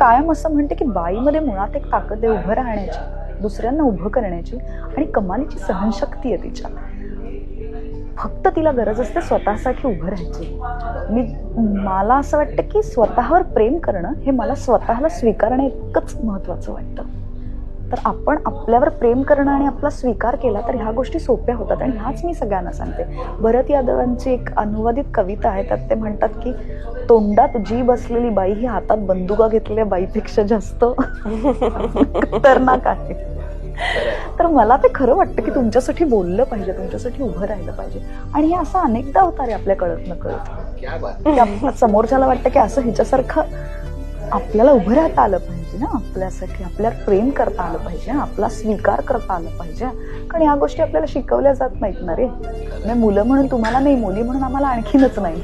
कायम असं म्हणते की बाईमध्ये मुळात एक ताकद आहे उभं राहण्याची, दुसऱ्यांना उभं करण्याची, आणि कमालीची सहनशक्ती आहे तिच्यात. फक्त तिला गरज असते स्वतःसाठी उभं राहायची. मला असं वाटतं की स्वतःवर प्रेम करणं हे मला स्वतःला स्वीकारणं इतकंच महत्वाचं वाटतं. तर आपण आपल्यावर प्रेम करणं आणि आपला स्वीकार केला तर ह्या गोष्टी सोप्या होतात. आणि ह्याच मी सगळ्यांना सांगते. भरत यादवांची एक अनुवादित कविता आहे, त्यात ते म्हणतात की तोंडात जीभ असलेली बाई ही हातात बंदुका घेतलेल्या बाईपेक्षा जास्त खतरनाक आहे. तर मला ते खरं वाटतं की तुमच्यासाठी बोललं पाहिजे, तुमच्यासाठी उभं राहिलं पाहिजे. आणि हे असं अनेकदा होतं रे आपल्या कळत नकळत. समोरच्याला वाटतं की असं ह्याच्यासारखं आपल्याला उभं राहता आलं पाहिजे ना, आपल्यासाठी आपल्याला प्रेम करता आलं पाहिजे, आपला स्वीकार करता आलं पाहिजे. कारण या गोष्टी आपल्याला शिकवल्या जात नाहीत ना रे. मुलं म्हणून तुम्हाला नाही, मुली म्हणून आम्हाला आणखीनच नाही.